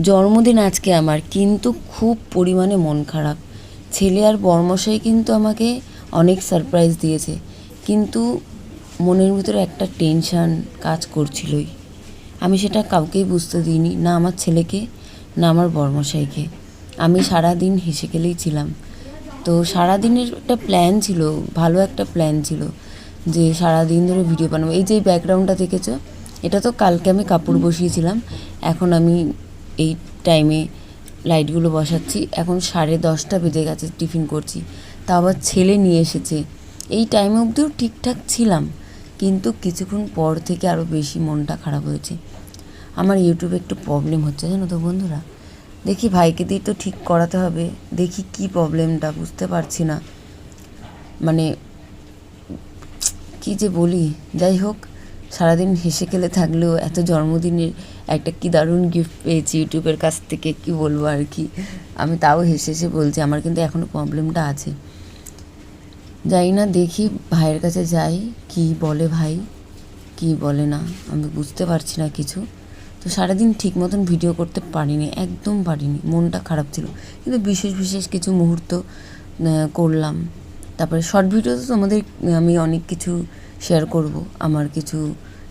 জন্মদিন আজকে আমার, কিন্তু খুব পরিমাণে মন খারাপ। ছেলে আর বরমশাই কিন্তু আমাকে অনেক সারপ্রাইজ দিয়েছে, কিন্তু মনের ভিতরে একটা টেনশান কাজ করছিলই। আমি সেটা কাউকেই বুঝতে দিইনি, না আমার ছেলেকে না আমার বরমশাইকে। আমি সারাদিন হেসে খেলেই ছিলাম। তো সারাদিনের একটা প্ল্যান ছিল, ভালো একটা প্ল্যান ছিল যে সারাদিন ধরে ভিডিও বানাবো। এই যে ব্যাকগ্রাউন্ডটা দেখেছো, এটা তো কালকে আমি কাপড় বসিয়েছিলাম। এখন আমি এই টাইমে লাইটগুলো বসাচ্ছি। এখন 10:30 বেজে গেছে, টিফিন করছি। তা আবার ছেলে নিয়ে এসেছে। এই টাইমে অবধিও ঠিকঠাক ছিলাম, কিন্তু কিছুক্ষণ পর থেকে আরও বেশি মনটা খারাপ হয়েছে। আমার ইউটিউবে একটু প্রবলেম হচ্ছে, জানো তো বন্ধুরা। দেখি ভাইকে দিয়ে তো ঠিক করাতে হবে, দেখি কি প্রবলেমটা, বুঝতে পারছি না। মানে কী যে বলি, যাই হোক, সারাদিন হেসে খেলে থাকলেও এত জন্মদিনের একটা কি দারুণ গিফট পেয়েছি ইউটিউবের কাছ থেকে, কি বলবো আর কি। আমি তাও হেসে হেসে বলছি, আমার কিন্তু এখনও প্রবলেমটা আছে। যাই না, দেখি ভাইয়ের কাছে যাই, কি বলে ভাই, কি বলে না, আমি বুঝতে পারছি না কিছু। তো সারাদিন ঠিক মতন ভিডিও করতে পারিনি, একদম পারিনি, মনটা খারাপ ছিল। কিন্তু বিশেষ বিশেষ কিছু মুহূর্ত করলাম। তারপরে শর্ট ভিডিওতে তোমাদের আমি অনেক কিছু শেয়ার করব। আমার কিছু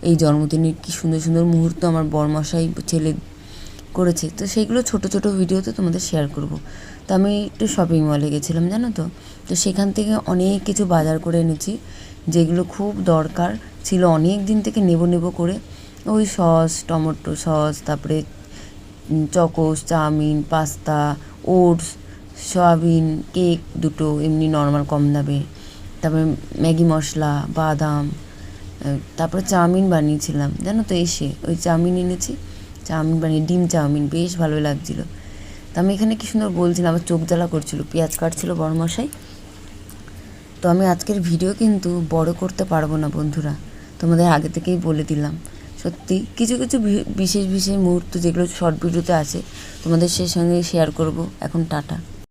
এই জন্মদিনের কি সুন্দর সুন্দর মুহূর্ত আমার বরমশাই ছেলে করেছে, তো সেইগুলো ছোট ছোট ভিডিওতে তোমাদের শেয়ার করব। তো আমি একটু শপিং মলে গেছিলাম, জানো তো। তো সেখান থেকে অনেক কিছু বাজার করে এনেছি, যেগুলো খুব দরকার ছিল অনেক দিন থেকে নেব নেব করে। ওই সস, টমেটো সস, তারপরে chocos, chowmein, pasta, oats, soyabean, cake দুটো এমনি নর্মাল কম দামে, তারপরে ম্যাগি মশলা, বাদাম, তারপরে চাউমিন বানিয়েছিলাম, জানো তো। এসে ওই চাউমিন এনেছি, চাউমিন বানিয়ে ডিম চাউমিন বেশ ভালো লাগছিলো। তো আমি এখানে কী সুন্দর বলছিলাম, আমার চোখ জ্বালা করছিল, পেঁয়াজ কাটছিল বড়মশাই। তো আমি আজকের ভিডিও কিন্তু বড় করতে পারবো না বন্ধুরা, তোমাদের আগে থেকেই বলে দিলাম। সত্যি কিছু কিছু বিশেষ বিশেষ মুহূর্ত যেগুলো শর্ট ভিডিওতে আছে, তোমাদের সেই সঙ্গে শেয়ার করব। এখন টাটা।